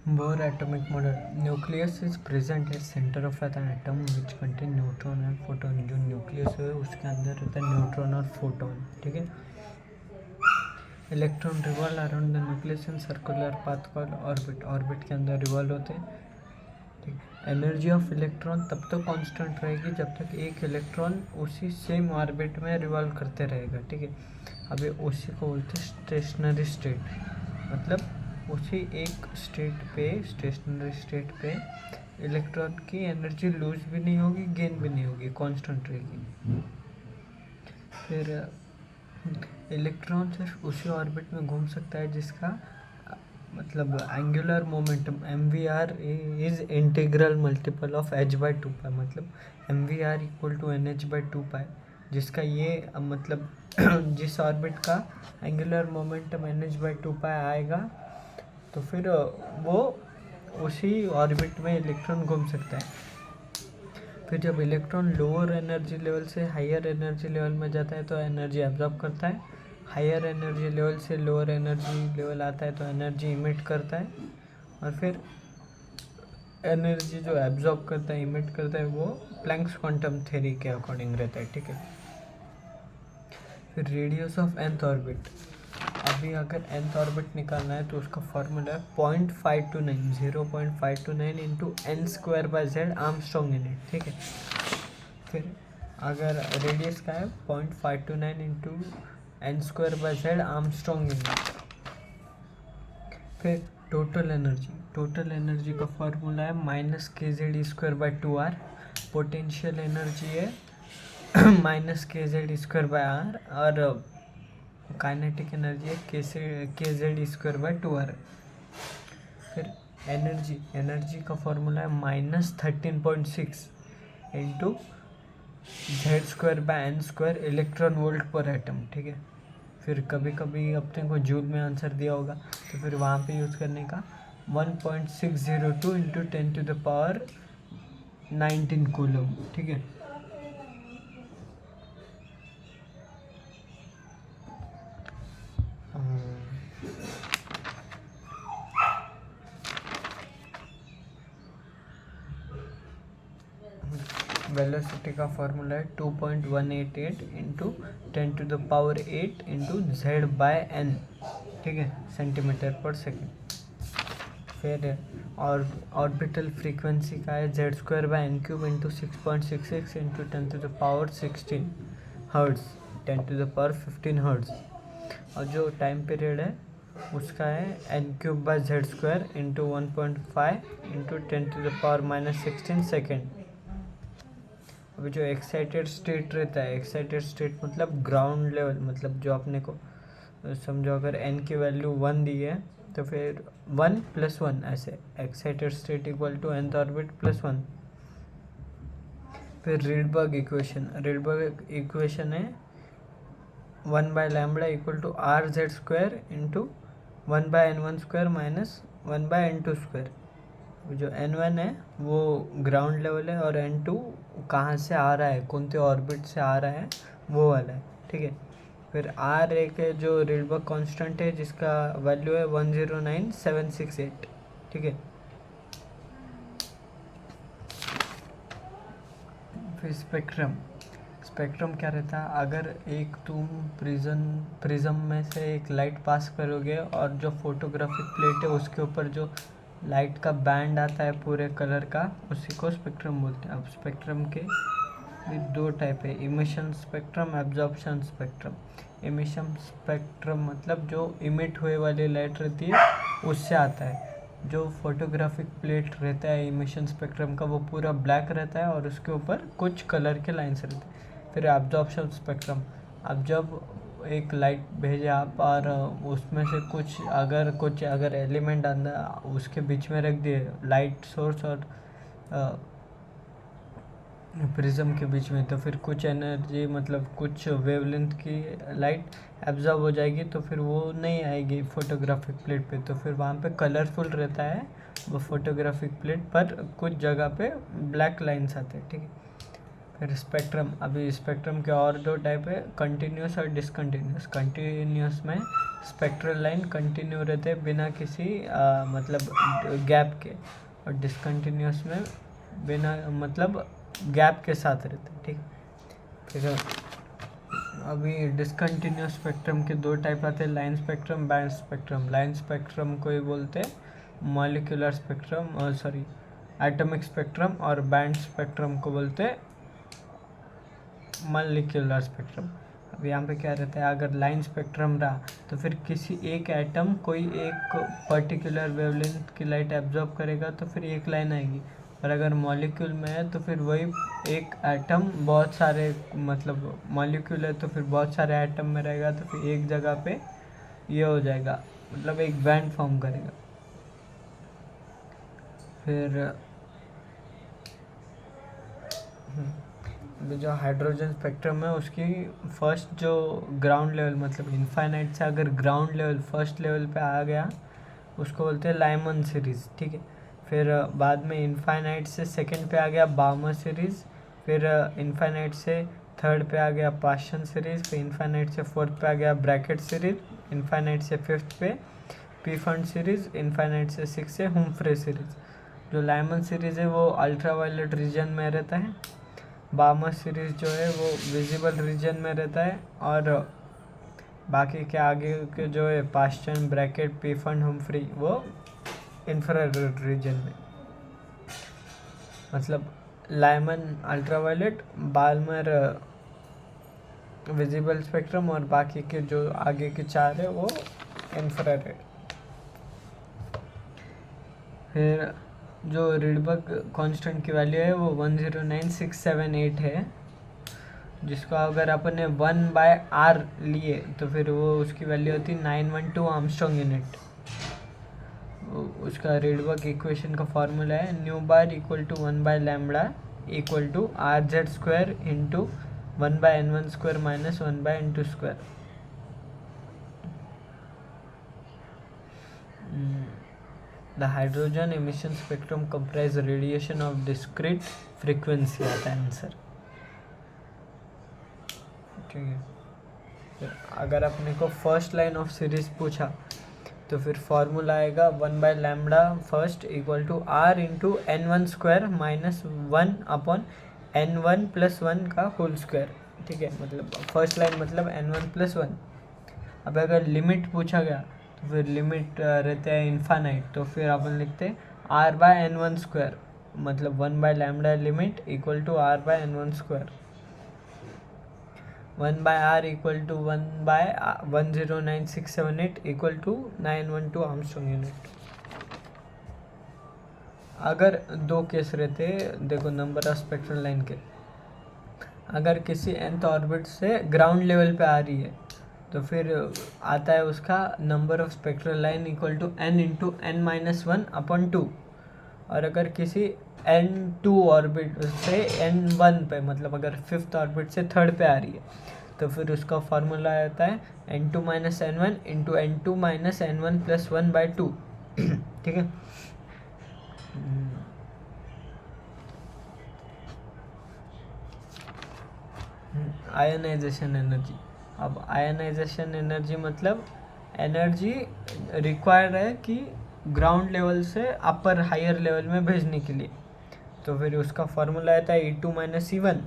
Bohr atomic model. Nucleus is present at center of an atom which contain neutron and photon. जो nucleus है उसके अंदर रहता है न्यूट्रॉन और फोटोन. ठीक है. Electron revolve around the nucleus in circular path called orbit. Orbit के अंदर रिवॉल्व होते हैं. ठीक. एनर्जी ऑफ इलेक्ट्रॉन तब तक कांस्टेंट रहेगी जब तक एक इलेक्ट्रॉन उसी सेम ऑर्बिट में रिवॉल्व करते रहेगा. ठीक है. अभी उसी को बोलते हैं स्टेशनरी स्टेट. मतलब उसी एक स्टेशनरी स्टेट पे इलेक्ट्रॉन की एनर्जी लूज भी नहीं होगी, गेन भी नहीं होगी, कांस्टेंट रहेगी. फिर इलेक्ट्रॉन सिर्फ उसी ऑर्बिट में घूम सकता है जिसका मतलब angular momentum MVR is integral multiple of h/2π. मतलब MVR इक्वल टू NH/2π, जिसका ये मतलब जिस ऑर्बिट का एंगुलर मोमेंटम NH/2π आएगा तो फिर वो उसी ऑर्बिट में इलेक्ट्रॉन घूम सकता है. फिर जब इलेक्ट्रॉन लोअर एनर्जी लेवल से हायर एनर्जी लेवल में जाता है तो एनर्जी एब्जॉर्ब करता है. हायर एनर्जी लेवल से लोअर एनर्जी लेवल आता है तो एनर्जी इमिट करता है. और फिर एनर्जी जो एब्जॉर्ब करता है, इमिट करता है, वो प्लैंक्स क्वांटम थ्योरी के अकॉर्डिंग रहता है. ठीक है. फिर रेडियस ऑफ nth ऑर्बिट. अभी अगर nth ऑर्बिट निकालना है तो उसका फॉर्मूला है 0.529 इंटू n² आर्मस्ट्रॉन्ग यूनिट. ठीक है. फिर अगर रेडियस का है 0.529 इंटू n² आर्मस्ट्रॉन्ग यूनिट. फिर टोटल एनर्जी का फॉर्मूला है -kZe²/2r. पोटेंशियल एनर्जी है -kZe²/r और काइनेटिक एनर्जी है kZe²/2r. फिर एनर्जी का फॉर्मूला है -13.6 इंटू Z²/n² इलेक्ट्रॉन वोल्ट पर एटम. ठीक है. फिर कभी कभी अपने को जूल में आंसर दिया होगा तो फिर वहाँ पे यूज़ करने का 1.602 इंटू 10⁻19 कूलम. ठीक है. वेलोसिटी का फॉर्मूला है 2.188 इंटू 10⁸8 इंटू Z/n. ठीक है. Centimetre per second. फिर ऑर्बिटल फ्रीक्वेंसी का है Z²/n³ into 6.66 into 10⁻16 hertz, 10⁻15 hertz. और जो टाइम पीरियड है उसका है n³/z² इंटू 1.5 इंटू 10⁻16 सेकेंड. अभी जो एक्साइटेड स्टेट रहता है, एक्साइटेड स्टेट मतलब ग्राउंड लेवल, मतलब जो अपने को समझो अगर n की वैल्यू 1 दी है तो फिर 1 + 1 ऐसे excited state equal to nth orbit + 1. फिर रीडबर्ग इक्वेशन है 1/λ equal to rz² into 1/n1² minus 1/n2². जो n1 है वो ग्राउंड लेवल है और n2 कहाँ से आ रहा है, कौन से ऑर्बिट से आ रहा है, वो वाला है. ठीक है. फिर r एक है जो रीडबर्ग कांस्टेंट है जिसका वैल्यू है 109768. ठीक है. फिर स्पेक्ट्रम क्या रहता है, अगर एक तुम प्रिज्म में से एक लाइट पास करोगे और जो फोटोग्राफिक प्लेट है उसके ऊपर जो लाइट का बैंड आता है पूरे कलर का, उसी को स्पेक्ट्रम बोलते हैं. अब स्पेक्ट्रम के भी 2 टाइप है, emission spectrum, absorption spectrum. Emission spectrum मतलब जो इमिट हुए वाली लाइट रहती है उससे आता है. जो फोटोग्राफिक प्लेट रहता है इमिशन स्पेक्ट्रम का वो पूरा ब्लैक रहता है और उसके ऊपर कुछ कलर के लाइन्स रहते हैं. फिर एब्जॉर्प्शन स्पेक्ट्रम, अब जब एक लाइट भेजे आप और उसमें से कुछ अगर एलिमेंट अंदर उसके बीच में रख दिए, लाइट सोर्स और प्रिज्म के बीच में, तो फिर कुछ एनर्जी मतलब कुछ वेवलेंथ की लाइट एब्जॉर्ब हो जाएगी तो फिर वो नहीं आएगी फोटोग्राफिक प्लेट पे. तो फिर वहाँ पे कलरफुल रहता है वो फोटोग्राफिक प्लेट पर कुछ जगह पे ब्लैक लाइन्स आते हैं. ठीक है. फिर स्पेक्ट्रम, अभी स्पेक्ट्रम के और दो टाइप है, कंटिन्यूस और डिसकंटिन्यूस। कंटिन्यूस में स्पेक्ट्रल लाइन कंटिन्यू रहते हैं बिना किसी मतलब गैप के, और डिसकंटिन्यूस में बिना मतलब गैप के साथ रहते हैं, ठीक है। फिर अभी डिसकंटिन्यूस स्पेक्ट्रम के दो टाइप आते हैं, line spectrum, band spectrum. Line spectrum को ही बोलते हैं मॉलिक्यूलर स्पेक्ट्रम, और सॉरी एटॉमिक स्पेक्ट्रम, और बैंड स्पेक्ट्रम को बोलते हैं मॉलिक्यूलर स्पेक्ट्रम। अब यहाँ पे क्या रहता है, अगर लाइन स्पेक्ट्रम रहा तो फिर किसी एक एटम कोई एक पर्टिकुलर वेवलेंथ की लाइट एब्जॉर्ब करेगा तो फिर एक लाइन आएगी, और अगर मॉलिक्यूल में है तो फिर वही एक एटम बहुत सारे मतलब मॉलिक्यूल है तो फिर बहुत सारे एटम में रहेगा, तो फिर एक जगह पे ये हो जाएगा, मतलब एक बैंड फॉर्म करेगा। फिर जो हाइड्रोजन स्पेक्ट्रम है उसकी फर्स्ट जो ग्राउंड लेवल मतलब इनफाइनाइट से अगर ग्राउंड लेवल फर्स्ट लेवल पे आ गया उसको बोलते हैं लाइमन सीरीज़, ठीक है। फिर बाद में इनफाइनाइट से सेकंड पे आ गया बामर सीरीज़, फिर इनफाइनाइट से थर्ड पे आ गया पाशन सीरीज़, फिर इनफाइनाइट से फोर्थ पे आ गया ब्रैकेट सीरीज़, इनफाइनाइट से फिफ्थ पे पीफंड सीरीज़, इनफाइनाइट से सिक्स से हुम्फ्रे सीरीज़। जो लाइमन सीरीज़ है वो अल्ट्रावायलेट रीजन में रहता है, बामर सीरीज़ जो है वो विजिबल रीजन में रहता है, और बाकी के आगे के जो है पास्टन, ब्रैकेट, पीफंड, हुम्फ्री वो इंफ्रारेड रीजन में। मतलब Lyman ultraviolet, Balmer visible spectrum, और बाकी के जो आगे के चार है वो इंफ्रारेड। फिर जो रिडबर्ग कांस्टेंट की वैल्यू है वो 109678 है, जिसको अगर अपन ने 1/r लिए तो फिर वो उसकी वैल्यू होती 912 आर्मस्ट्रॉन्ग यूनिट। उसका रिडबर्ग इक्वेशन का फॉर्मूला है nu bar equal to 1/λ equal to RZ² into 1/n1² minus 1/n2²। The hydrogen emission spectrum comprise radiation of discrete frequency आता है आंसर, ठीक है। फिर अगर अपने को फर्स्ट लाइन ऑफ सीरीज पूछा तो फिर फॉर्मूला आएगा 1/λ first equal to R into n1² minus 1/n1+1 का होल स्क्वायर, ठीक है। मतलब फर्स्ट लाइन मतलब n1+1। अब अगर लिमिट पूछा गया तो फिर लिमिट रहते हैं इन्फानाइट, तो फिर अपन लिखते हैं R/n1², मतलब 1/λ limit equal to R/n1²। 1/r equal to 1/109678 equal to 912 Armstrong unit. अगर दो केस रहते देखो नंबर ऑफ स्पेक्ट्रल लाइन के, अगर किसी nth ऑर्बिट से ग्राउंड लेवल पे आ रही है तो फिर आता है उसका number of spectral line equal to n into n-1/2, और अगर किसी n2 ऑर्बिट से n1 पे मतलब अगर फिफ्थ ऑर्बिट से थर्ड पे आ रही है तो फिर उसका फार्मूला आता है n2 minus n1 into n2 minus n1+1/2, ठीक है। Ionisation energy. अब आयनाइजेशन एनर्जी मतलब एनर्जी रिक्वायर्ड है कि ग्राउंड लेवल से अपर हायर लेवल में भेजने के लिए, तो फिर उसका फॉर्मूला आता है E2 माइनस E1,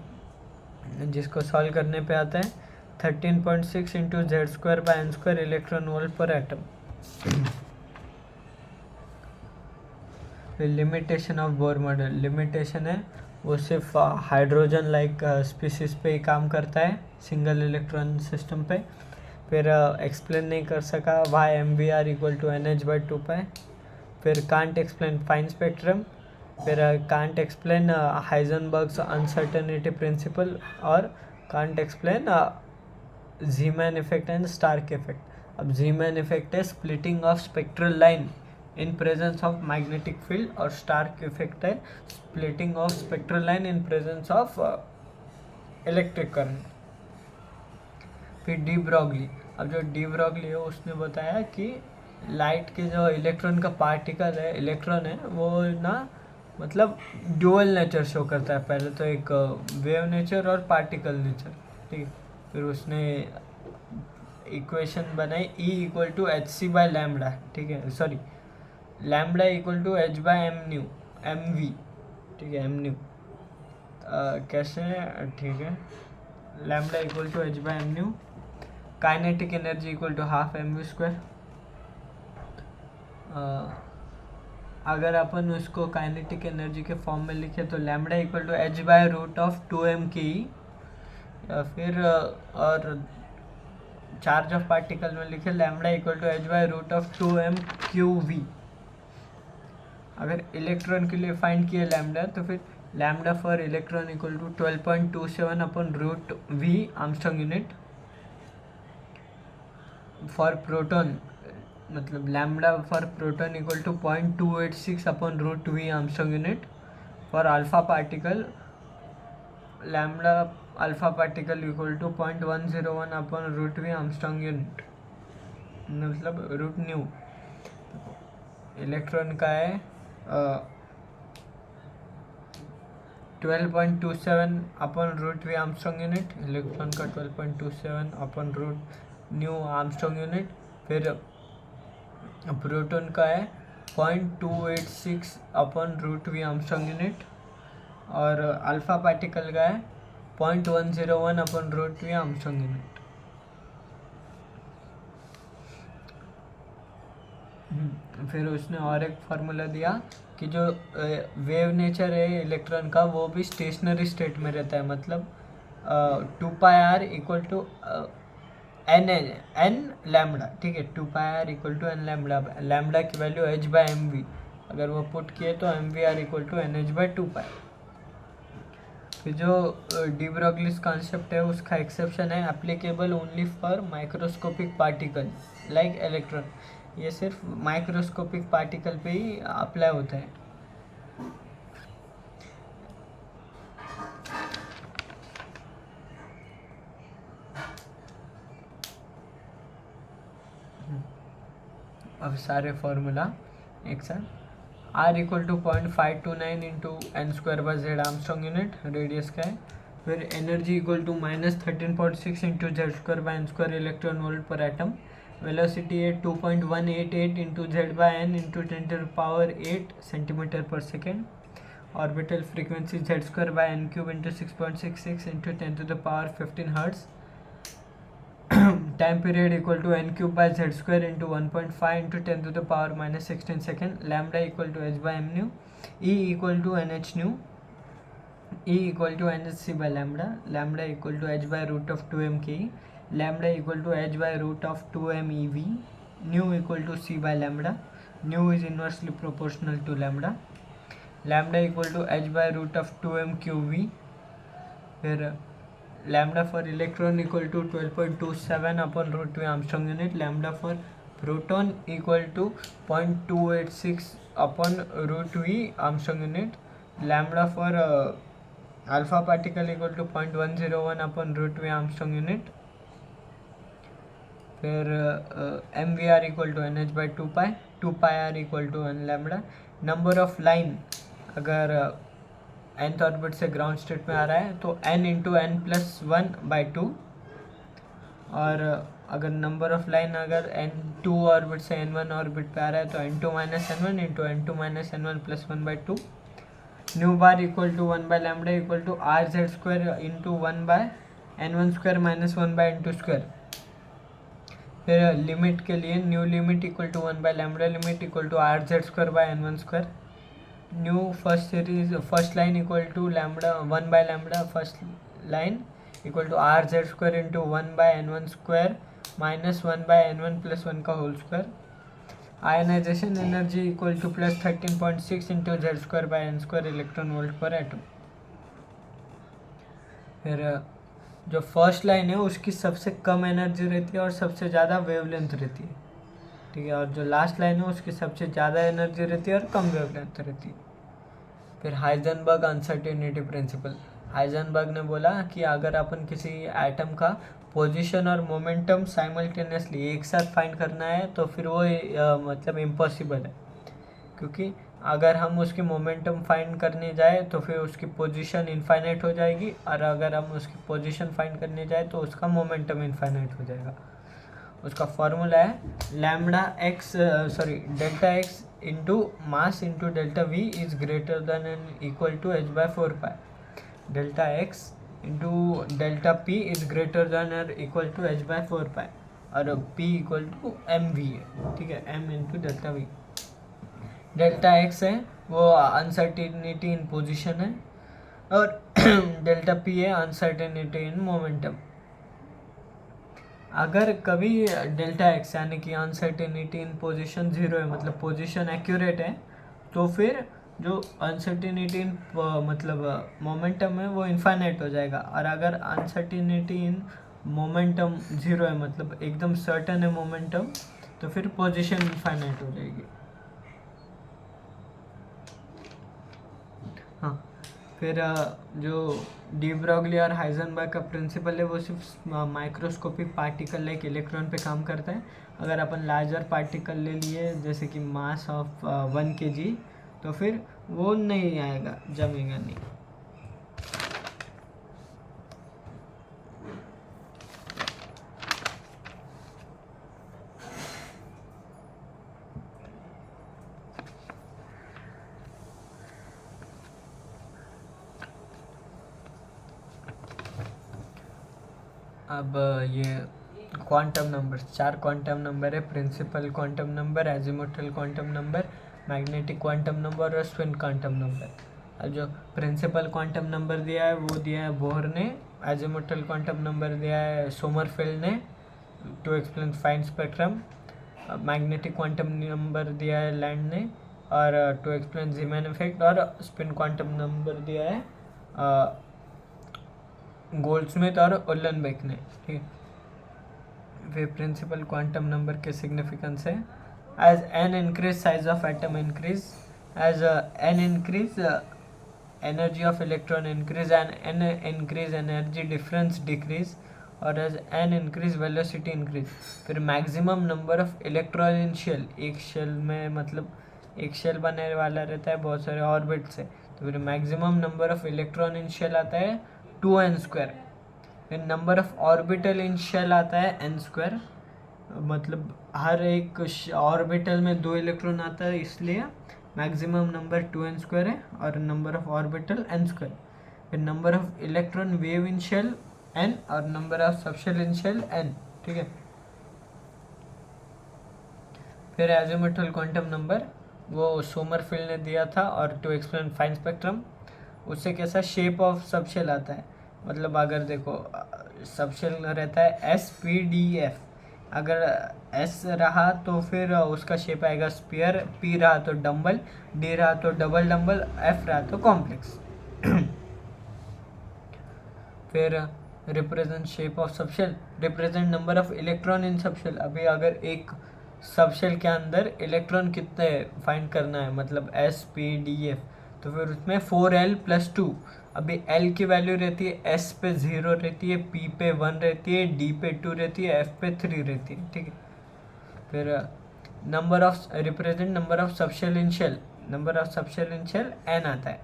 जिसको सॉल्व करने पे आता है 13.6 इंटू Z²/n² इलेक्ट्रॉन वोल्ट पर एटम। फिर limitation of Bohr model, limitation है वो सिर्फ हाइड्रोजन लाइक स्पीसीज पे ही काम करता है, सिंगल इलेक्ट्रॉन सिस्टम पे। फिर एक्सप्लेन नहीं कर सका Y MBR equal to NH/2π। फिर कांट एक्सप्लेन फाइन स्पेक्ट्रम, फिर can't explain Heisenberg's uncertainty principle, और can't explain Zeeman effect and Stark effect. अब ज़ीमैन इफेक्ट है splitting of spectral line in presence of magnetic field, और Stark effect है splitting of spectral line in presence of electric current. फिर de Broglie, अब जो de Broglie है उसने बताया कि लाइट के जो इलेक्ट्रॉन का पार्टिकल है, इलेक्ट्रॉन है वो ना मतलब ड्यूअल नेचर शो करता है। पहले तो एक वेव नेचर और पार्टिकल नेचर, ठीक है। फिर उसने इक्वेशन बनाई E equal to h C by lambda, ठीक है, sorry lambda equal to H by M v, ठीक है, एम न्यू कैसे, ठीक है, lambda equal to H by M nu, kinetic energy equal to half m v square. अगर अपन उसको काइनेटिक एनर्जी के फॉर्म में लिखे तो lambda equal to H by root of 2m K ई, या फिर और चार्ज ऑफ पार्टिकल में लिखे lambda equal to H by root of 2m Q V. अगर इलेक्ट्रॉन के लिए फाइंड किया लैम्बडा तो फिर lambda for electron equal to 12.27 upon root V Armstrong unit. For proton मतलब lambda for proton equal to 0.286 upon root V Armstrong unit. For alpha particle lambda alpha particle equal to 0.101 upon root V Armstrong unit, मतलब root nu. Electron का है 12.27 upon root V Armstrong unit, electron का 12.27 upon root nu Armstrong unit. फिर proton का है 0.286 upon root V Armstrong unit, और alpha particle का है 0.101 upon root V Armstrong unit. फिर उसने और एक फार्मूला दिया कि जो वेव नेचर है इलेक्ट्रॉन का वो भी स्टेशनरी स्टेट में रहता है, मतलब 2πr equal to N lambda, ठीक है, 2πr equal to N lambda. Lambda की value h by M V, अगर वो पुट किए तो M V R equal to N H by 2π। फिर जो डी ब्रोगलीस कॉन्सेप्ट है उसका एक्सेप्शन है applicable only for microscopic particle like electron. ये सिर्फ माइक्रोस्कोपिक पार्टिकल पे ही अप्लाई होता है। अब सारे फॉर्मूला एक साथ। R equal to 0.529 into N square by Z Armstrong unit, radius का है। फिर energy equal to -13.6 into Z square by N square electron volt पर एटम। वेलोसिटी है 2.188 into Z by N into 10⁸ centimetre per second. Orbital frequency Z square by N cube into 6.66 into 10⁻15 hertz. Time period equal to N cube by Z square into 1.5 into 10⁻⁻16 second. Lambda equal to H by M nu. E equal to N H nu, E equal to N H C by lambda. Lambda equal to H by root of 2m K E. Lambda equal to H by root of 2m E V. Nu equal to C by lambda, nu is inversely proportional to lambda. Lambda equal to H by root of 2m Q V. फिर lambda for electron equal to 12.27 upon root V Armstrong unit. Lambda for proton equal to 0.286 upon root V Armstrong unit. Lambda for alpha particle equal to 0.101 upon root V Armstrong unit. फिर M V R equal to N H by 2πr equal to N lambda. Number of line अगर nth orbit से ground state में आ रहा है तो n into N plus 1/2, और अगर नंबर ऑफ लाइन अगर n2 ऑर्बिट से n1 ऑर्बिट पे आ रहा है तो n2 minus n1 into n2 minus n1 plus 1/2। Nu bar equal to 1 by lambda equal to R Z square into 1 by n1 square minus 1 by n2 square. फिर limit के लिए nu limit equal to 1 by lambda limit equal to R Z square by n1 square. Nu first series first line equal to lambda 1 by lambda first line equal to R Z square into 1 by n1 square minus 1 by n1 plus 1 का whole square. Ionisation energy equal to plus 13.6 into Z square by N square electron volt पर atom. फिर जो first line है उसकी सबसे कम energy रहती है और सबसे ज़्यादा वेवलेंथ रहती है, ठीक है, और जो लास्ट लाइन है उसकी सबसे ज़्यादा एनर्जी रहती है और कम वेवलेंथ रहती है। फिर हाइजेनबर्ग अनसर्टेनिटी प्रिंसिपल। हाइजेनबर्ग ने बोला कि अगर अपन किसी एटम का पोजीशन और मोमेंटम साइमल्टेनियसली एक साथ फाइंड करना है तो फिर वो मतलब इम्पॉसिबल है, क्योंकि अगर हम उसकी मोमेंटम फाइंड करने जाए तो फिर उसकी पोजीशन इनफाइनाइट हो जाएगी, और अगर हम उसकी पोजीशन फाइंड करने जाए तो उसका मोमेंटम इनफाइनाइट हो जाएगा। उसका फॉर्मूला है lambda x delta x into mass into delta v is greater than and equal to h by 4 pi. Delta x into delta p is greater than और equal to h by 4 pi, और p equal to m v है, ठीक है, m into delta v. Delta x है वो uncertainty in position है, और delta p है अनसर्टिनिटी इन मोमेंटम। अगर कभी डेल्टा एक्स यानी कि अनसर्टिनिटी इन पोजीशन 0 है, मतलब पोजीशन एक्यूरेट है, तो फिर जो अनसर्टिनिटी इन मतलब मोमेंटम है वो इनफाइनाइट हो जाएगा। और अगर अनसर्टिनिटी इन मोमेंटम 0 है, मतलब एकदम सर्टन है मोमेंटम, तो फिर पोजीशन इनफाइनाइट हो जाएगी। हाँ, फिर जो डी ब्रॉगली और हाइजेनबर्ग का प्रिंसिपल है वो सिर्फ माइक्रोस्कोपिक पार्टिकल लाइक इलेक्ट्रॉन पे काम करता है। अगर अपन लार्जर पार्टिकल ले लिए जैसे कि मास ऑफ 1 kg, तो फिर वो नहीं आएगा, जमेगा नहीं। अब ये क्वांटम नंबर, 4 क्वांटम नंबर है, principal quantum number, azimuthal quantum number, magnetic quantum number और स्पिन क्वांटम नंबर। अब जो प्रिंसिपल क्वांटम नंबर दिया है वो दिया है बोहर ने, एजिमुथल क्वांटम नंबर दिया है सोमरफेल्ड ने to explain fine spectrum, magnetic quantum number दिया है लैंड ने और टू एक्सप्लेन ज़ीमैन इफेक्ट, और स्पिन क्वांटम नंबर दिया है गोल्डस्मिथ और उल्लेनबेक ने, ठीक है। फिर प्रिंसिपल क्वांटम नंबर के सिग्निफिकेंस है as N increase size of atom increase, as N increase energy of electron increase and N increase energy difference decrease, और as N increase velocity increase. फिर maximum number of electron in shell, एक shell में मतलब एक shell बनने वाला रहता है बहुत सारे ऑर्बिट से, तो फिर maximum number of electron in shell आता है 2n²। फिर number of orbital in shell आता है n², मतलब हर एक ऑर्बिटल में 2 इलेक्ट्रॉन आता है, इसलिए मैक्सिमम नंबर 2n² है और नंबर ऑफ ऑर्बिटल n²। फिर number of electron wave in shell n और number of subshell in shell n, ठीक है। फिर एजिमुथल क्वांटम नंबर वो सोमरफेल्ड ने दिया था, और टू एक्सप्लेन फाइन स्पेक्ट्रम उससे कैसा शेप ऑफ सबशेल आता है, मतलब अगर देखो सबशेल रहता है SPDF, अगर S रहा तो फिर उसका शेप आएगा स्पीयर, P रहा तो डम्बल, D रहा तो डबल डम्बल, F रहा तो कॉम्प्लेक्स। फिर represent shape of subshell, represent number of electron in subshell. अभी अगर एक सबशेल के अंदर इलेक्ट्रॉन कितने फाइंड करना है, मतलब SPDF, तो फिर उसमें 4l+2। अभी l की वैल्यू रहती है s पे 0 रहती है, p पे 1 रहती है, d पे 2 रहती है, f पे 3 रहती है, ठीक है। फिर number of represent number of subshell in shell, number of subshell in shell n आता है।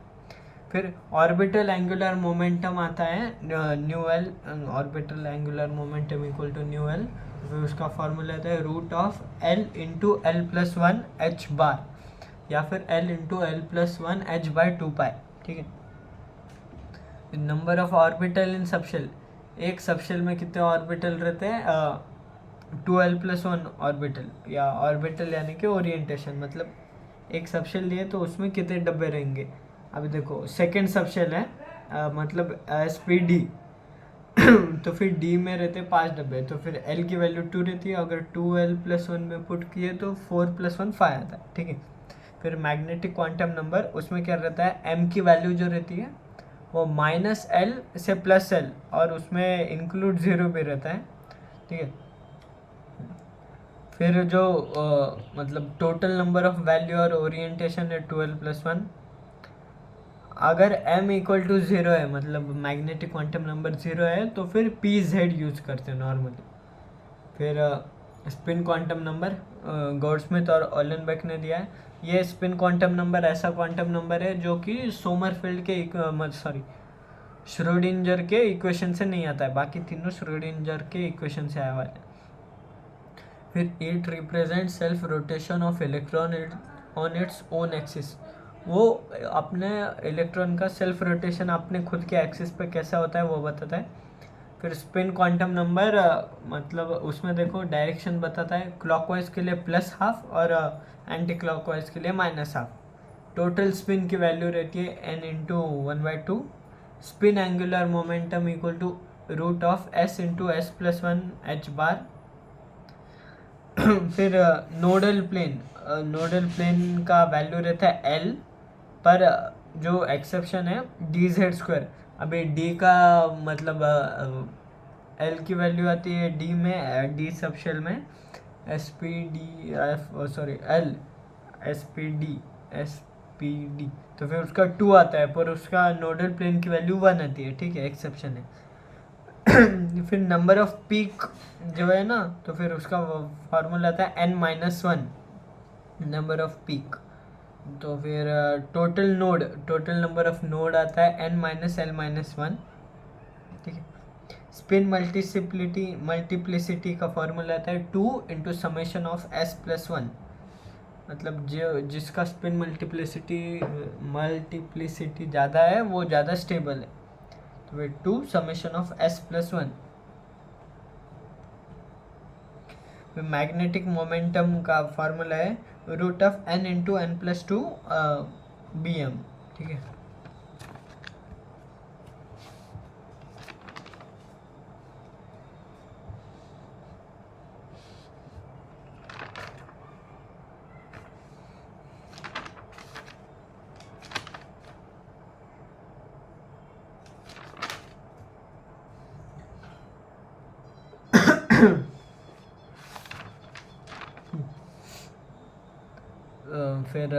फिर ऑर्बिटल एंगुलर मोमेंटम आता है nu l, orbital angular momentum equal to nu l. फिर उसका फॉर्मूला आता है √l इंटू l+1 h बार, या फिर l इंटू l+1 h/2 पाई, ठीक है। Number of orbital in subshell, एक सबशेल में कितने ऑर्बिटल रहते हैं, 2l+1 ऑर्बिटल, या ऑर्बिटल यानी कि ओरिएंटेशन, मतलब एक सबशेल लिए तो उसमें कितने डब्बे रहेंगे। अभी देखो सेकेंड सबशेल है मतलब SPD, तो फिर D में रहते 5 डब्बे, तो फिर L की वैल्यू 2 रहती है, अगर 2l+1 में पुट किए तो 4+1 5 आता है, ठीक है। फिर मैग्नेटिक क्वांटम नंबर, उसमें क्या रहता है, m की वैल्यू जो रहती है वो -l से +l, और उसमें इंक्लूड 0 भी रहता है, ठीक है। फिर जो मतलब टोटल नंबर ऑफ वैल्यू और ओरिएंटेशन है 2l+1। अगर m इक्वल टू 0 है, मतलब मैग्नेटिक क्वांटम नंबर 0 है, तो फिर PZ यूज़ करते हैं नॉर्मली। फिर स्पिन क्वांटम नंबर गोल्डस्मिथ और उल्लेनबेक ने दिया है, ये स्पिन क्वांटम नंबर ऐसा क्वांटम नंबर है जो कि सोमरफेल्ड के श्रोडिंजर के इक्वेशन से नहीं आता है, बाकी तीनों श्रोडिंजर के इक्वेशन से आया हुआ है। फिर it represent self rotation of electron on its own axis, वो अपने इलेक्ट्रॉन का सेल्फ रोटेशन अपने खुद के एक्सिस पे कैसा होता है वो बताता है। फिर स्पिन क्वांटम नंबर मतलब उसमें देखो डायरेक्शन बताता है, क्लॉकवाइज के लिए +½ और एंटी क्लॉकवाइज के लिए -½ टोटल स्पिन की वैल्यू रहती है n into 1/2, spin angular momentum equal to √s into s+1 h bar. फिर नोडल प्लेन का वैल्यू रहता है L, पर जो एक्सेप्शन है dz²। अभी d का मतलब L की वैल्यू आती है d में, d सबशेल में SPD, तो फिर उसका 2 आता है, पर उसका नोडल प्लेन की वैल्यू 1 आती है, ठीक है, एक्सेप्शन है। फिर नंबर ऑफ पीक जो है ना, तो फिर उसका फार्मूला आता है n-1 नंबर ऑफ पीक। तो फिर टोटल नंबर ऑफ नोड आता है n-l-1, ठीक है। स्पिन मल्टीप्लिसिटी का फार्मूला आता है 2 इंटू समेशन ऑफ s+1, मतलब जो जिसका स्पिन मल्टीप्लिसिटी ज़्यादा है वो ज़्यादा स्टेबल है, तो फिर 2 summation of s+1। Magnetic momentum का फार्मूला है √n इंटू n+2 bm, ठीक है। फिर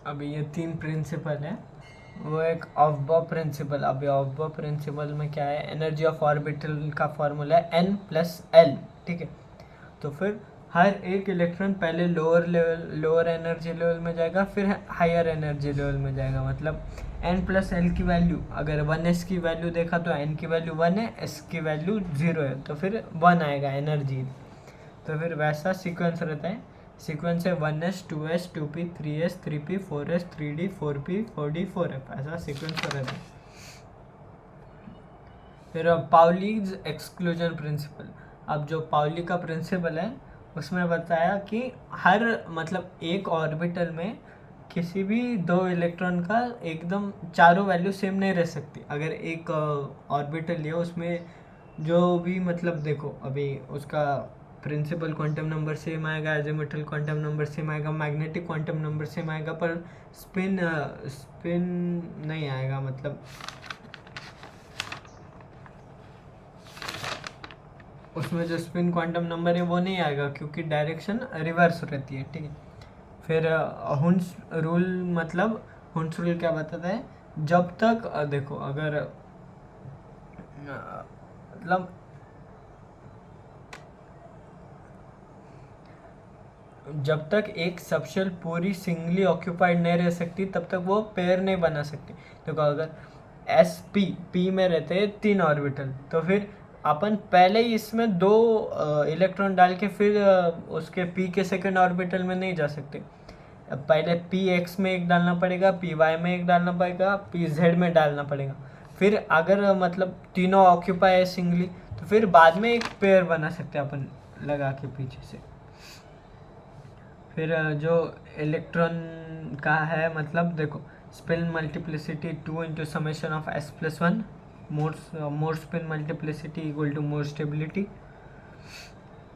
अभी ये 3 प्रिंसिपल है, वो एक ऑफबॉ प्रिंसिपल। अभी ऑफबॉ प्रिंसिपल में क्या है, एनर्जी ऑफ ऑर्बिटल का फार्मूला है n+l, ठीक है। तो फिर हर एक इलेक्ट्रॉन पहले लोअर एनर्जी लेवल में जाएगा, फिर हायर एनर्जी लेवल में जाएगा। मतलब n+l की वैल्यू, अगर 1s की वैल्यू देखा तो n की वैल्यू 1 है, s की वैल्यू 0 है, तो फिर 1 आएगा एनर्जी। तो फिर वैसा सीक्वेंस रहता है, सीक्वेंस है 1s 2s 2p 3s 3p 4s 3d 4p 4d 4f, ऐसा सीक्वेंस रहता है। फिर पाउलीज एक्सक्लूजन प्रिंसिपल। अब जो पाउली का प्रिंसिपल है उसमें बताया कि हर मतलब एक ऑर्बिटल में किसी भी 2 इलेक्ट्रॉन का एकदम चारों वैल्यू सेम नहीं रह सकती। अगर एक ऑर्बिटल लिया उसमें जो भी मतलब देखो अभी उसका प्रिंसिपल क्वांटम नंबर सेम आएगा, एजिमुथल क्वांटम नंबर सेम आएगा, मैग्नेटिक क्वांटम नंबर सेम आएगा, पर स्पिन नहीं आएगा। मतलब उसमें जो स्पिन क्वांटम नंबर है वो नहीं आएगा क्योंकि डायरेक्शन रिवर्स रहती है, ठीक है। फिर हुन्स रूल, मतलब हुन्स रूल क्या बताता है, जब तक देखो अगर मतलब जब तक एक सबशेल पूरी सिंगली ऑक्यूपाइड नहीं रह सकती तब तक वो पेयर नहीं बना सकती। देखो अगर p में रहते हैं 3 ऑर्बिटल, तो फिर अपन पहले ही इसमें 2 इलेक्ट्रॉन डाल के फिर उसके p के सेकंड ऑर्बिटल में नहीं जा सकते। पहले px में एक डालना पड़ेगा, py में एक डालना पड़ेगा, pz में डालना पड़ेगा। फिर अगर मतलब तीनों ऑक्यूपाई है सिंगली, तो फिर बाद में एक पेयर बना सकते हैं अपन लगा के पीछे से। फिर जो इलेक्ट्रॉन का है, मतलब देखो spin multiplicity 2 into summation of s+1, more spin multiplicity equal to more stability.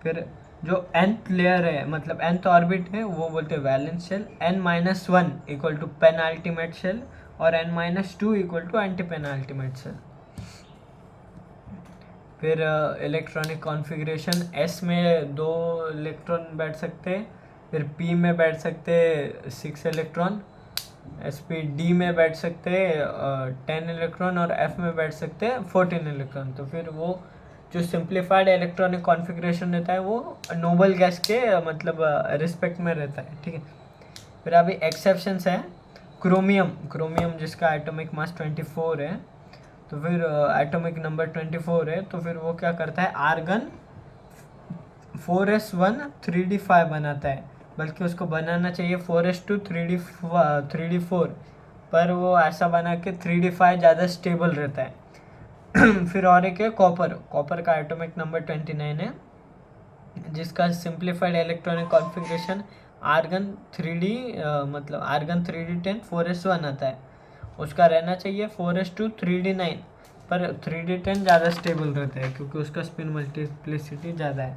फिर जो nth लेयर है, मतलब nth ऑर्बिट है, वो बोलते हैं valence shell, n-1 equal to penultimate shell और n-2 equal to anti penultimate shell. फिर इलेक्ट्रॉनिक कॉन्फ़िगरेशन, s में 2 इलेक्ट्रॉन बैठ सकते हैं, फिर p में बैठ सकते 6 इलेक्ट्रॉन, sp_d में बैठ सकते 10 इलेक्ट्रॉन और f में बैठ सकते 14 इलेक्ट्रॉन। तो फिर वो जो सिंप्लीफाइड इलेक्ट्रॉनिक कॉन्फ़िगरेशन रहता है वो नोबल गैस के मतलब रिस्पेक्ट में रहता है, ठीक है। फिर अभी एक्सेप्शंस है, क्रोमियम जिसका एटॉमिक मास 24 है, तो फिर एटॉमिक नंबर 24 है, तो फिर वो क्या करता है, आर्गन 4s1 3d5 बनाता है, बल्कि उसको बनाना चाहिए 4s2 3d4, पर वो ऐसा बना के 3d5 ज़्यादा स्टेबल रहता है। फिर और एक है कॉपर का एटॉमिक नंबर 29 है, जिसका simplified electronic configuration argon 3d मतलब आर्गन 3d10 4s1 आता है, उसका रहना चाहिए 4s2 3d9, पर 3d10 ज़्यादा स्टेबल रहता है क्योंकि उसका स्पिन मल्टीप्लिसिटी ज़्यादा है।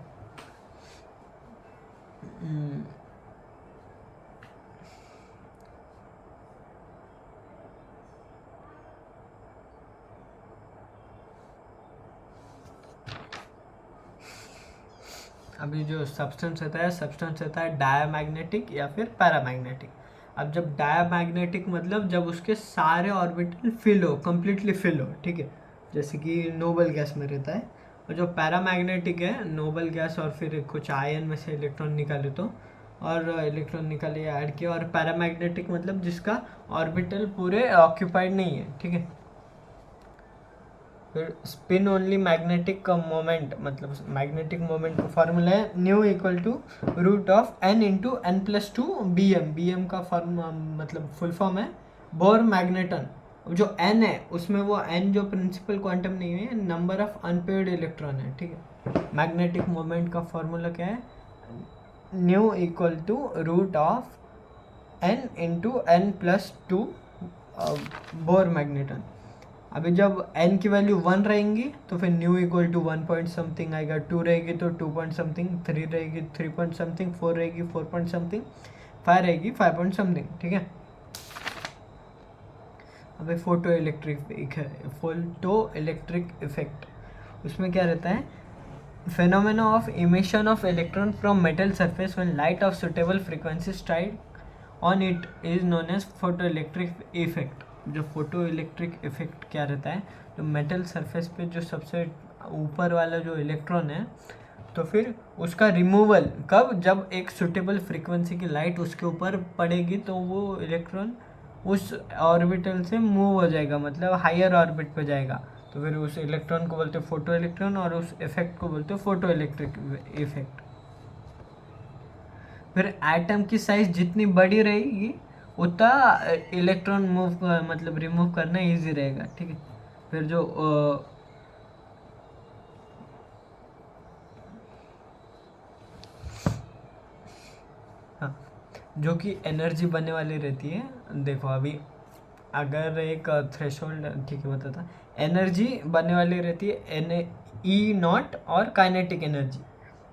अभी जो सब्सटेंस रहता है डायामैग्नेटिक या फिर पैरामैग्नेटिक। अब जब डायामैग्नेटिक मतलब जब उसके सारे ऑर्बिटल फिल हो, कम्प्लीटली फिल हो, ठीक है, जैसे कि नोबल गैस में रहता है। और जो पैरामैग्नेटिक है, नोबल गैस और फिर कुछ आयन में से इलेक्ट्रॉन निकाले तो, और इलेक्ट्रॉन निकाले या ऐड किया। और पैरामैग्नेटिक मतलब जिसका ऑर्बिटल पूरे ऑक्यूपाइड नहीं है, ठीक है। फिर स्पिन ओनली मैग्नेटिक मोमेंट, मतलब मैग्नेटिक मोमेंट का फॉर्मूला है nu equal to root of N into N plus two B M. B M का फॉर्म मतलब फुल फॉर्म है बोर मैग्नेटन। जो एन है उसमें वो एन जो प्रिंसिपल क्वांटम नहीं है, नंबर ऑफ अनपेयर्ड इलेक्ट्रॉन है, ठीक है। मैग्नेटिक मोमेंट का फॉर्मूला क्या है, nu equal to root of N into N plus two Bohr magneton. अभी जब n की वैल्यू 1 रहेंगी तो फिर nu equal to 1 point something आएगा, 2 रहेगी तो 2 पॉइंट समथिंग, 3 रहेगी 3 पॉइंट समथिंग, 4 रहेगी 4 पॉइंट समथिंग, 5 रहेगी 5 पॉइंट समथिंग, ठीक है। अभी फोटो इलेक्ट्रिक इफेक्ट, उसमें क्या रहता है, phenomena of emission of electron from metal surface when light of suitable frequency strike on it is known as photoelectric effect। जो फोटो इलेक्ट्रिक इफेक्ट क्या रहता है, तो मेटल सरफेस पे जो सबसे ऊपर वाला जो इलेक्ट्रॉन है, तो फिर उसका रिमूवल कब, जब एक सुटेबल फ्रीक्वेंसी की लाइट उसके ऊपर पड़ेगी तो वो इलेक्ट्रॉन उस ऑर्बिटल से मूव हो जाएगा, मतलब हायर ऑर्बिट पे जाएगा। तो फिर उस इलेक्ट्रॉन को बोलते हैं फोटो इलेक्ट्रॉन और उस इफेक्ट को बोलते हैं फोटो इलेक्ट्रिक इफेक्ट। फिर एटम की साइज जितनी बड़ी रहेगी उतना इलेक्ट्रॉन मूव मतलब रिमूव करना इजी रहेगा, ठीक है। फिर जो हाँ, जो कि एनर्जी बनने वाली रहती है, देखो अभी अगर एक थ्रेशोल्ड, ठीक है बताता, एनर्जी बनने वाली रहती है एन ई नॉट और काइनेटिक एनर्जी।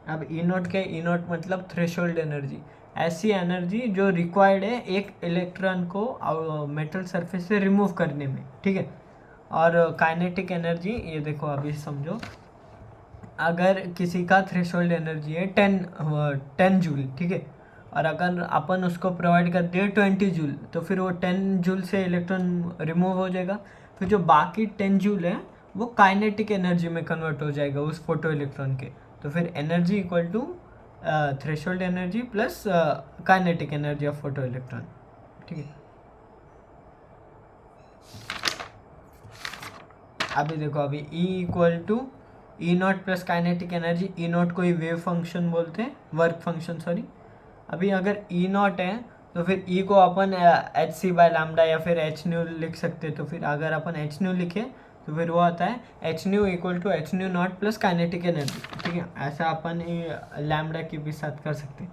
अब ई नॉट क्या है, ई नॉट मतलब थ्रेशोल्ड एनर्जी, ऐसी एनर्जी जो रिक्वायर्ड है एक इलेक्ट्रॉन को मेटल सरफेस से रिमूव करने में, ठीक है। और काइनेटिक एनर्जी, ये देखो अभी समझो, अगर किसी का थ्रेशोल्ड एनर्जी है 10 जूल, ठीक है, और अगर अपन उसको प्रोवाइड कर दिए 20 जूल, तो फिर वो 10 जूल से इलेक्ट्रॉन रिमूव हो जाएगा। फिर जो बाकी 10 जूल है वो काइनेटिक एनर्जी में कन्वर्ट हो जाएगा उस फोटो इलेक्ट्रॉन के। तो फिर energy equal to threshold energy plus kinetic energy of photo electron, ठीक है। अभी देखो, अभी E equal to E naught plus kinetic energy, E naught को ही वेव फंक्शन बोलते हैं, वर्क फंक्शन सॉरी। अभी अगर ई नॉट है तो फिर ई को अपन एच सी बाय लैम्डा या फिर एच न्यू लिख सकते हैं। तो फिर अगर अपन एच न्यू लिखे तो फिर वो आता है H nu equal to H nu naught plus kinetic energy, ठीक है। ऐसा अपन लैम्डा के भी साथ कर सकते हैं।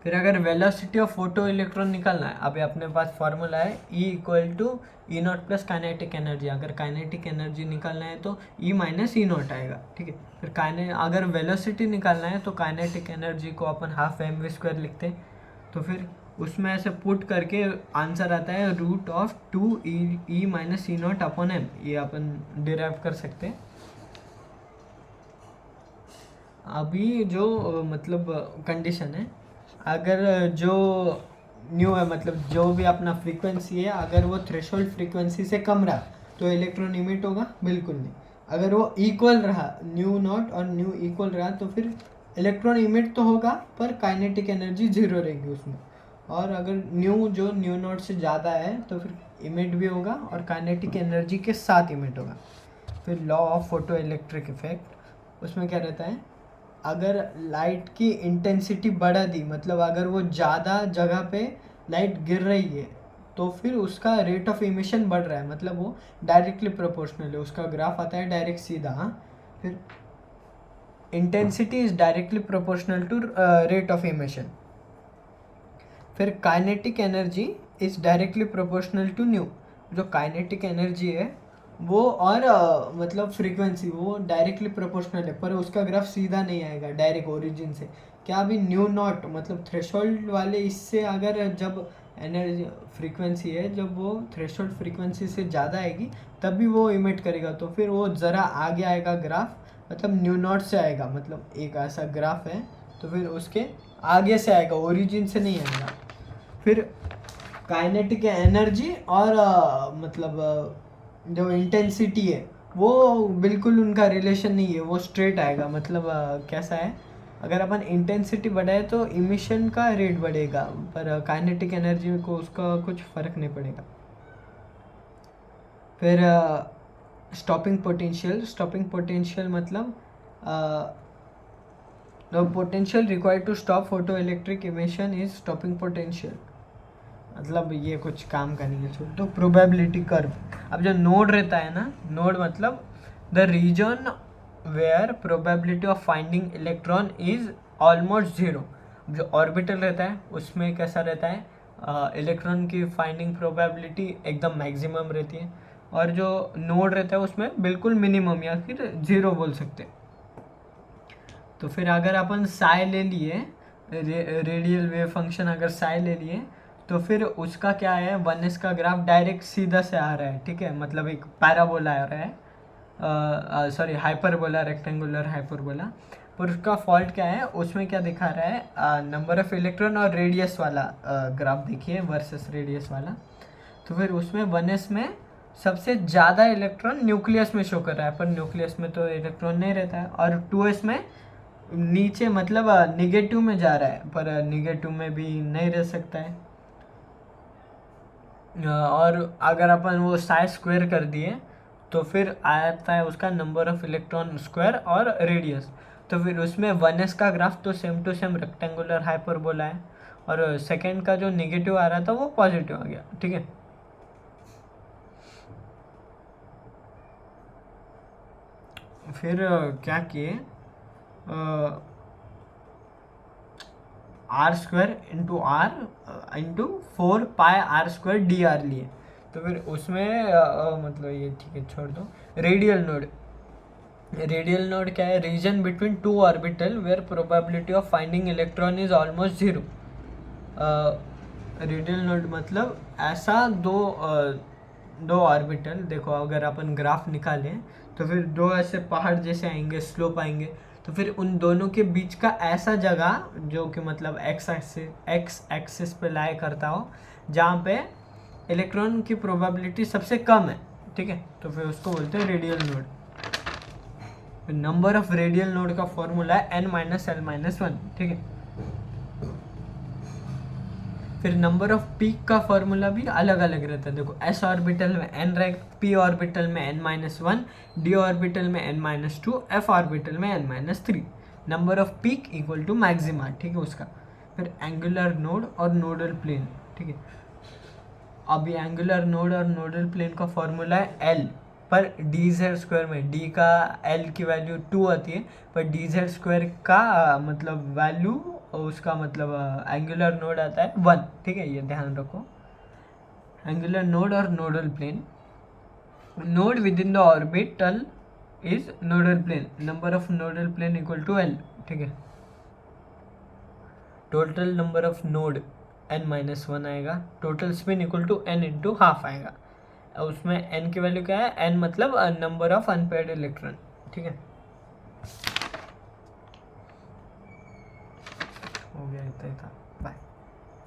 फिर अगर वेलोसिटी ऑफ फोटो इलेक्ट्रॉन निकालना है, अभी अपने पास फॉर्मूला है E equal to E naught plus kinetic energy. अगर काइनेटिक एनर्जी निकालना है तो E माइनस ई नॉट आएगा, ठीक है। फिर अगर वेलोसिटी निकालना है तो काइनेटिक एनर्जी को अपन हाफ mv² लिखते हैं। तो फिर उसमें ऐसे पुट करके आंसर आता है root of 2 E minus E naught upon M, ये अपन डिराइव कर सकते हैं। अभी जो मतलब कंडीशन है, अगर जो न्यू है मतलब जो भी अपना फ्रीक्वेंसी है, अगर वो थ्रेशोल्ड फ्रीक्वेंसी से कम रहा तो इलेक्ट्रॉन इमिट होगा, बिल्कुल नहीं। अगर वो इक्वल रहा, न्यू नॉट और न्यू इक्वल रहा, तो फिर इलेक्ट्रॉन इमिट तो होगा पर काइनेटिक एनर्जी जीरो रहेगी उसमें। और अगर न्यू नॉट से ज़्यादा है तो फिर इमिट भी होगा और काइनेटिक एनर्जी के साथ इमिट होगा। फिर law of photo electric effect, उसमें क्या रहता है, अगर लाइट की इंटेंसिटी बढ़ा दी, मतलब अगर वो ज़्यादा जगह पे लाइट गिर रही है तो फिर उसका रेट ऑफ इमिशन बढ़ रहा है, मतलब वो डायरेक्टली प्रोपोर्शनल है, उसका ग्राफ आता है डायरेक्ट सीधा। फिर intensity is directly proportional to rate of emission. फिर kinetic energy is directly proportional to nu, जो काइनेटिक एनर्जी है वो और मतलब फ्रीक्वेंसी वो डायरेक्टली प्रोपोर्शनल है, पर उसका ग्राफ सीधा नहीं आएगा डायरेक्ट ओरिजिन से। क्या अभी न्यू नॉट मतलब थ्रेशोल्ड वाले इससे अगर जब एनर्जी फ्रीक्वेंसी है, जब वो थ्रेशोल्ड फ्रीक्वेंसी से ज़्यादा आएगी तब भी वो इमिट करेगा, तो फिर वो ज़रा आगे आएगा ग्राफ, मतलब न्यू नॉट से आएगा, मतलब एक ऐसा ग्राफ है तो फिर उसके आगे से आएगा, ओरिजिन से नहीं आएगा। फिर काइनेटिक एनर्जी और मतलब जो इंटेंसिटी है वो बिल्कुल उनका रिलेशन नहीं है, वो स्ट्रेट आएगा, मतलब कैसा है, अगर अपन इंटेंसिटी बढ़ाए तो इमिशन का रेट बढ़ेगा, पर काइनेटिक एनर्जी को उसका कुछ फ़र्क नहीं पड़ेगा। फिर स्टॉपिंग पोटेंशियल मतलब the potential required to stop photo electric emission is stopping potential, मतलब ये कुछ काम का नहीं है। तो प्रोबेबिलिटी कर्व, अब जो नोड रहता है ना, नोड मतलब the region where probability of finding electron is almost zero. जो ऑर्बिटल रहता है उसमें कैसा रहता है, इलेक्ट्रॉन की फाइंडिंग प्रोबेबिलिटी एकदम मैक्सिमम रहती है, और जो नोड रहता है उसमें बिल्कुल मिनिमम या फिर जीरो बोल सकते हैं। तो फिर अगर अपन साई ले लिए, रेडियल वेव फंक्शन अगर साई ले लिए, तो फिर उसका क्या है, 1s का ग्राफ डायरेक्ट सीधा से आ रहा है, ठीक है, मतलब एक पैराबोला आ रहा है, सॉरी हाइपरबोला, रेक्टेंगुलर हाइपरबोला। पर उसका फॉल्ट क्या है, उसमें क्या दिखा रहा है, नंबर ऑफ इलेक्ट्रॉन और रेडियस वाला ग्राफ देखिए, वर्सेस रेडियस वाला। तो फिर उसमें 1s में सबसे ज़्यादा इलेक्ट्रॉन न्यूक्लियस में शो कर रहा है, पर न्यूक्लियस में तो इलेक्ट्रॉन नहीं रहता है, और 2s में नीचे मतलब निगेटिव में जा रहा है, पर निगेटिव में भी नहीं रह सकता है। और अगर अपन वो साई स्क्वायर कर दिए तो फिर आता है उसका नंबर ऑफ इलेक्ट्रॉन स्क्वायर और रेडियस। तो फिर उसमें 1s का ग्राफ तो same to same rectangular hyperbola है, और सेकेंड का जो निगेटिव आ रहा था वो पॉजिटिव आ गया, ठीक है। फिर क्या किए, R square into R into 4 pi R square D R लिए। तो फिर उसमें मतलब ये ठीक है छोड़ दो। रेडियल नोड क्या है, region between two orbital where probability of finding electron is almost zero. Radial node मतलब ऐसा दो ऑर्बिटल, देखो अगर अपन ग्राफ निकालें तो फिर दो ऐसे पहाड़ जैसे आएंगे, स्लोप आएंगे, तो फिर उन दोनों के बीच का ऐसा जगह जो कि मतलब एक्स एक्सिस पे लाई करता हो, जहाँ पे इलेक्ट्रॉन की प्रोबेबिलिटी सबसे कम है, ठीक है, तो फिर उसको बोलते हैं radial node. Number of radial node का फॉर्मूला है n-l-1, ठीक है। फिर नंबर ऑफ पीक का फॉर्मूला भी अलग अलग रहता है, देखो s ऑर्बिटल में n रैंक, p ऑर्बिटल में n-1, d ऑर्बिटल में n-2, f ऑर्बिटल में n-3। Number of peak equal to maxima, ठीक है उसका। फिर एंगुलर नोड और नोडल प्लेन, ठीक है। अब ये एंगुलर नोड और नोडल प्लेन का फॉर्मूला है l, पर डी जेड स्क्वायर में d का l की वैल्यू 2 आती है, पर डी जेड स्क्वायर का मतलब वैल्यू, उसका मतलब एंगुलर नोड आता है 1, ठीक है, ये ध्यान रखो। एंगुलर नोड और nodal plane, node within the orbital is nodal plane, number of nodal plane equal to l, ठीक है। Total number of node n-1 आएगा, total spin equal to n into half आएगा। उसमें n की value क्या है, n मतलब number of unpaired electron, ठीक है। हो गया, इतना ही था।